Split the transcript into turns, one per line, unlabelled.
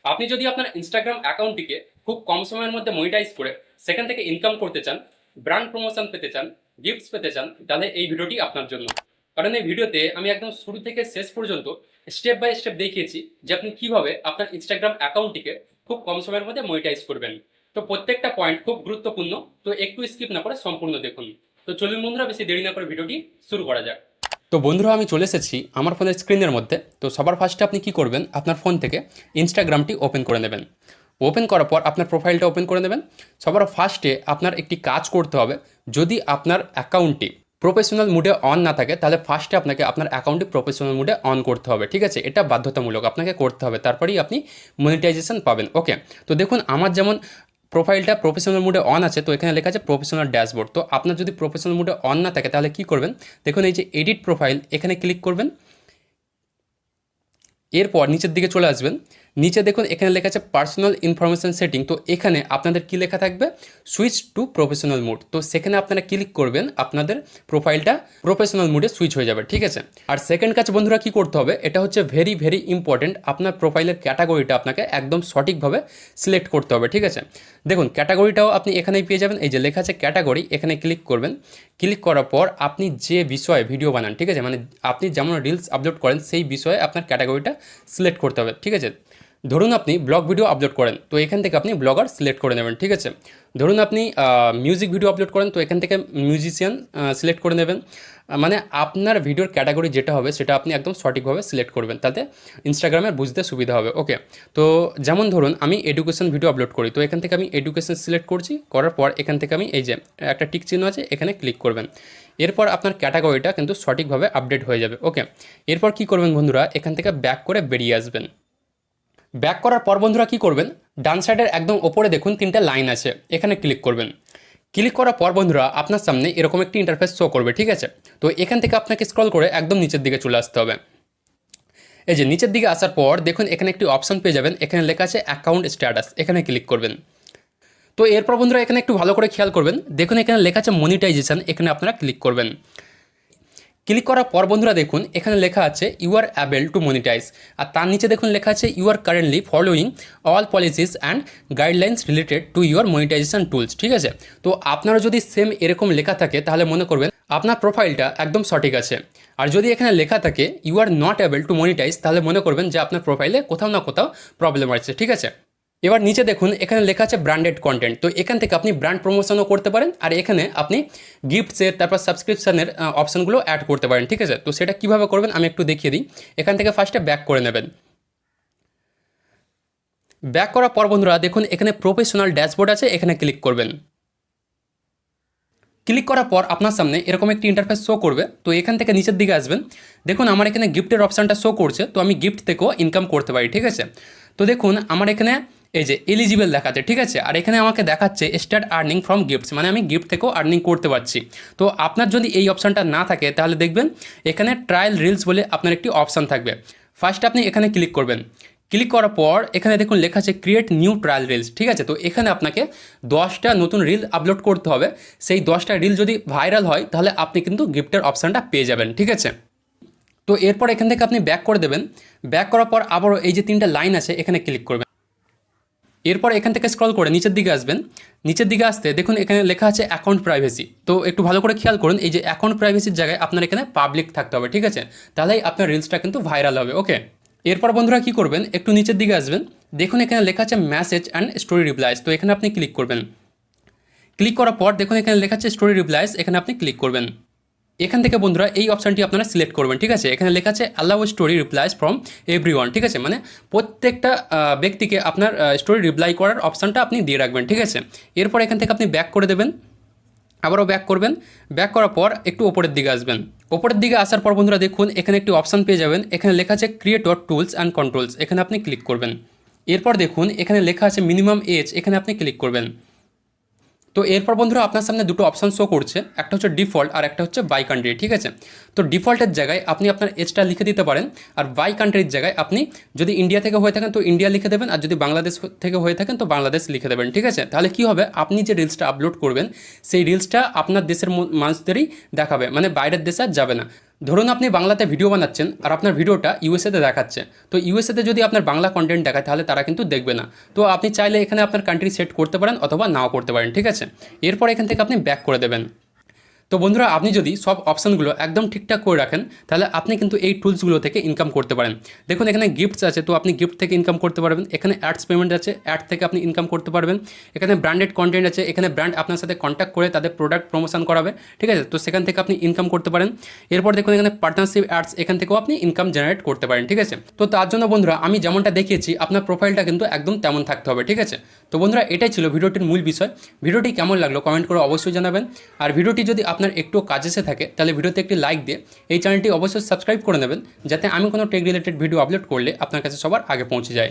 আপনি যদি আপনার ইনস্টাগ্রাম অ্যাকাউন্টটিকে খুব কম সময়ের মধ্যে মনিটাইজ করে সেখান থেকে ইনকাম করতে চান, ব্র্যান্ড প্রমোশন পেতে চান, গিফটস পেতে চান, তাহলে এই ভিডিওটি আপনার জন্য। কারণ এই ভিডিওতে আমি একদম শুরু থেকে শেষ পর্যন্ত স্টেপ বাই স্টেপ দেখিয়েছি যে আপনি কিভাবে আপনার ইনস্টাগ্রাম অ্যাকাউন্টটিকে খুব কম সময়ের মধ্যে মনিটাইজ করবেন। তো প্রত্যেকটা পয়েন্ট খুব গুরুত্বপূর্ণ, তো একটু স্কিপ না করে সম্পূর্ণ দেখুন। তো চলুন বন্ধুরা, বেশি দেরি না করে ভিডিওটি শুরু করা যাক। তো বন্ধুরা, আমি চলে এসেছি আমার ফোনের স্ক্রিনের মধ্যে। তো সবার ফার্স্টে আপনি কি করবেন, আপনার ফোন থেকে ইনস্টাগ্রামটি ওপেন করে নেবেন। ওপেন করার পর আপনার প্রোফাইলটা ওপেন করে নেবেন। সবার ফার্স্টে আপনার একটি কাজ করতে হবে। যদি আপনার অ্যাকাউন্টটি প্রফেশনাল মুডে অন না থাকে, তাহলে ফার্স্টে আপনাকে আপনার অ্যাকাউন্টটি প্রফেশনাল মুডে অন করতে হবে, ঠিক আছে? এটা বাধ্যতামূলক আপনাকে করতে হবে, তারপরেই আপনি মনিটাইজেশন পাবেন। ওকে, তো দেখুন আমার যেমন প্রোফাইলটা প্রফেশনাল মুডে অন আছে, তো এখানে লেখা আছে প্রফেশনাল ড্যাশবোর্ড। তো আপনার যদি প্রফেশনাল মুডে অন না থাকে তাহলে কি করবেন, দেখুন এই যে এডিট প্রোফাইল, এখানে ক্লিক করবেন। এরপর নিচের দিকে চলে আসবেন। নিচে দেখুন এখানে লেখা আছে পার্সোনাল ইনফরমেশন সেটিং। তো এখানে আপনাদের কি লেখা থাকবে, সুইচ টু প্রফেশনাল মুড। তো সেখানে আপনারা ক্লিক করবেন, আপনাদের প্রোফাইলটা প্রফেশনাল মুডে সুইচ হয়ে যাবে, ঠিক আছে? আর সেকেন্ড কাজ বন্ধুরা কি করতে হবে, এটা হচ্ছে ভেরি ভেরি ইম্পর্টেন্ট, আপনার প্রোফাইলের ক্যাটাগরিটা আপনাকে একদম সঠিকভাবে সিলেক্ট করতে হবে, ঠিক আছে? দেখুন ক্যাটাগরিটাও আপনি এখানেই পেয়ে যাবেন, এই যে লেখা আছে ক্যাটাগরি, এখানে ক্লিক করবেন। ক্লিক করার পর আপনি যে বিষয়ে ভিডিও বানান, ঠিক আছে, মানে আপনি যেমন রিলস আপলোড করেন সেই বিষয়ে আপনার ক্যাটাগরিটা সিলেক্ট করতে হবে, ঠিক আছে? ধরুন আপনি ব্লগ ভিডিও আপলোড করেন, তো এখান থেকে আপনি ব্লগার সিলেক্ট করে নেবেন, ঠিক আছে? ধরুন আপনি মিউজিক ভিডিও আপলোড করেন, তো এখান থেকে মিউজিশিয়ান সিলেক্ট করে নেবেন। মানে আপনার ভিডিওর ক্যাটাগরি যেটা হবে সেটা আপনি একদম সঠিকভাবে সিলেক্ট করবেন, তাতে ইনস্টাগ্রামে বুঝতে সুবিধা হবে। ওকে, তো যেমন ধরুন আমি এডুকেশন ভিডিও আপলোড করি, তো এখান থেকে আমি এডুকেশন সিলেক্ট করছি, করার পর এখান থেকে আমি এই যে একটা টিক চিহ্ন আছে এখানে ক্লিক করবেন। এরপর আপনার ক্যাটাগরিটা কিন্তু সঠিকভাবে আপডেট হয়ে যাবে। ওকে, এরপর কি করবেন বন্ধুরা, এখান থেকে ব্যাক করে বেরিয়ে আসবেন। ব্যাক করার পর বন্ধুরা কি করবেন, ডান সাইডের একদম ওপরে দেখুন তিনটা লাইন আছে, এখানে ক্লিক করবেন। ক্লিক করার পর বন্ধুরা আপনার সামনে এরকম একটি ইন্টারফেস শো করবে, ঠিক আছে? তো এখান থেকে আপনাকে স্ক্রল করে একদম নিচের দিকে চলে আসতে হবে। এই যে নিচের দিকে আসার পর দেখুন এখানে একটি অপশন পেয়ে যাবেন, এখানে লেখা আছে অ্যাকাউন্ট স্ট্যাটাস, এখানে ক্লিক করবেন। তো এরপর বন্ধুরা এখানে একটু ভালো করে খেয়াল করবেন, দেখুন এখানে লেখা আছে মনিটাইজেশন, এখানে আপনারা ক্লিক করবেন। ক্লিক করার পর বন্ধুরা দেখুন এখানে লেখা আছে you are able to monetise, আর তার নিচে দেখুন লেখা আছে you are currently following all policies and guidelines related to your monetisation tools, ঠিক আছে? তো আপনারা যদি সেম এরকম লেখা থাকে তাহলে মনে করবেন আপনার প্রোফাইলটা একদম সঠিক আছে। আর যদি এখানে লেখা থাকে you are not able to monetise, তাহলে মনে করবেন যে আপনার প্রোফাইলে কোথাও না কোথাও প্রবলেম আছে, ঠিক আছে? এবার নিচে দেখুন এখানে লেখা আছে ব্র্যান্ডেড কন্টেন্ট, তো এখান থেকে আপনি ব্র্যান্ড প্রমোশনও করতে পারেন, আর এখানে আপনি গিফটসের তারপর সাবস্ক্রিপশনের অপশনগুলো অ্যাড করতে পারেন, ঠিক আছে? তো সেটা কীভাবে করবেন আমি একটু দেখিয়ে দিই। এখান থেকে ফার্স্টে ব্যাক করে নেবেন। ব্যাক করার পর বন্ধুরা দেখুন এখানে প্রফেশনাল ড্যাশবোর্ড আছে, এখানে ক্লিক করবেন। ক্লিক করার পর আপনার সামনে এরকম একটি ইন্টারফেস শো করবে। তো এখান থেকে নিচের দিকে আসবেন, দেখুন আমার এখানে গিফটের অপশানটা শো করছে, তো আমি গিফট থেকেও ইনকাম করতে পারি, ঠিক আছে? তো দেখুন আমার এখানে এই যে এলিজিবল দেখাচ্ছে, ঠিক আছে? আর এখানে আমাকে দেখাচ্ছে স্টার্ট আর্নিং ফ্রম গিফটস, মানে আমি গিফট থেকেও আর্নিং করতে পারছি। তো আপনার যদি এই অপশানটা না থাকে তাহলে দেখবেন এখানে ট্রায়াল রিলস বলে আপনার একটি অপশান থাকবে। ফার্স্ট আপনি এখানে ক্লিক করবেন। ক্লিক করার পর এখানে দেখুন লেখা আছে ক্রিয়েট নিউ ট্রায়াল রিলস, ঠিক আছে? তো এখানে আপনাকে 10টা নতুন রিল আপলোড করতে হবে। সেই 10টা রিল যদি ভাইরাল হয় তাহলে আপনি কিন্তু গিফটের অপশানটা পেয়ে যাবেন, ঠিক আছে? তো এরপর এখান থেকে আপনি ব্যাক করে দেবেন। ব্যাক করার পর আবারও এই যে তিনটা লাইন আছে এখানে ক্লিক করবেন। এরপর এখান থেকে স্ক্রল করে নিচের দিকে আসবেন। নিচের দিকে আসতে দেখুন এখানে লেখা আছে অ্যাকাউন্ট প্রাইভেসি। তো একটু ভালো করে খেয়াল করুন, এই যে অ্যাকাউন্ট প্রাইভেসির জায়গায় আপনার এখানে পাবলিক থাকতে হবে, ঠিক আছে? তাহলেই আপনার রিলসটা কিন্তু ভাইরাল হবে। ওকে, এরপর বন্ধুরা কি করবেন, একটু নিচের দিকে আসবেন। দেখুন এখানে লেখা আছে মেসেজ অ্যান্ড স্টোরি রিপ্লাইস, তো এখানে আপনি ক্লিক করবেন। ক্লিক করার পর দেখুন এখানে লেখা আছে স্টোরি রিপ্লাইস, এখানে আপনি ক্লিক করবেন। এখান থেকে বন্ধুরা এই অপশানটি আপনারা সিলেক্ট করবেন, ঠিক আছে? এখানে লেখা আছে allow story replies from everyone, ঠিক আছে? মানে প্রত্যেকটা ব্যক্তিকে আপনার স্টোরি রিপ্লাই করার অপশানটা আপনি দিয়ে রাখবেন, ঠিক আছে? এরপর এখান থেকে আপনি ব্যাক করে দেবেন, আবারও ব্যাক করবেন। ব্যাক করার পর একটু ওপরের দিকে আসবেন। ওপরের দিকে আসার পর বন্ধুরা দেখুন এখানে একটি অপশান পেয়ে যাবেন, এখানে লেখা আছে ক্রিয়েটর টুলস অ্যান্ড কন্ট্রোলস, এখানে আপনি ক্লিক করবেন। এরপর দেখুন এখানে লেখা আছে মিনিমাম এজ, এখানে আপনি ক্লিক করবেন। তো এরপর বন্ধুরা আপনার সামনে দুটো অপশান শো করছে, একটা হচ্ছে ডিফল্ট আর একটা হচ্ছে বাই কান্ট্রি, ঠিক আছে? তো ডিফল্টের জায়গায় আপনি আপনার এজটা লিখে দিতে পারেন, আর বাই কান্ট্রির জায়গায় আপনি যদি ইন্ডিয়া থেকে হয়ে থাকেন তো ইন্ডিয়া লিখে দেবেন, আর যদি বাংলাদেশ থেকে হয়ে থাকেন তো বাংলাদেশ লিখে দেবেন, ঠিক আছে? তাহলে কি হবে, আপনি যে রিলসটা আপলোড করবেন সেই রিলসটা আপনার দেশের মানুষদেরই দেখাবে, মানে বাইরের দেশে আর যাবে না। ধরুন আপনি বাংলাতে ভিডিও বানাচ্ছেন আর আপনার ভিডিওটা ইউএসএতে দেখাচ্ছে, তো ইউএসএতে যদি আপনার বাংলা কন্টেন্ট দেখায় তাহলে তারা কিন্তু দেখবে না। তো আপনি চাইলে এখানে আপনার কান্ট্রি সেট করতে পারেন অথবা নাও করতে পারেন, ঠিক আছে। এরপর এখান থেকে আপনি ব্যাক করে দেবেন। তো বন্ধুরা, আপনি যদি সব অপশানগুলো একদম ঠিকঠাক করে রাখেন তাহলে আপনি কিন্তু এই টুলসগুলো থেকে ইনকাম করতে পারেন। দেখুন এখানে গিফটস আছে, তো আপনি গিফট থেকে ইনকাম করতে পারবেন। এখানে অ্যাডস পেমেন্ট আছে, অ্যাড থেকে আপনি ইনকাম করতে পারবেন। এখানে ব্র্যান্ডেড কন্টেন্ট আছে, এখানে ব্র্যান্ড আপনার সাথে কন্ট্যাক্ট করে তাদের প্রোডাক্ট প্রমোশন করাবে, ঠিক আছে, তো সেখান থেকে আপনি ইনকাম করতে পারেন। এরপর দেখুন এখানে পার্টনারশিপ অ্যাডস, এখান থেকেও আপনি ইনকাম জেনারেট করতে পারেন, ঠিক আছে। তো তার জন্য বন্ধুরা আমি যেমনটা দেখিয়েছি আপনার প্রোফাইলটা কিন্তু একদম তেমন থাকতে হবে, ঠিক আছে। তো বন্ধুরা এটাই ছিল ভিডিওটির মূল বিষয়। ভিডিওটি কেমন লাগলো কমেন্ট করে অবশ্যই জানাবেন। আর ভিডিওটি যদি আপনার একটু কাজে থাকে তাহলে ভিডিওতে একটি লাইক দিয়ে এই চ্যানেলটি অবশ্যই সাবস্ক্রাইব করে নেবেন, যাতে আমি কোনো টেক রিলেটেড ভিডিও আপলোড করলে আপনার কাছে সবার আগে পৌঁছে যায়।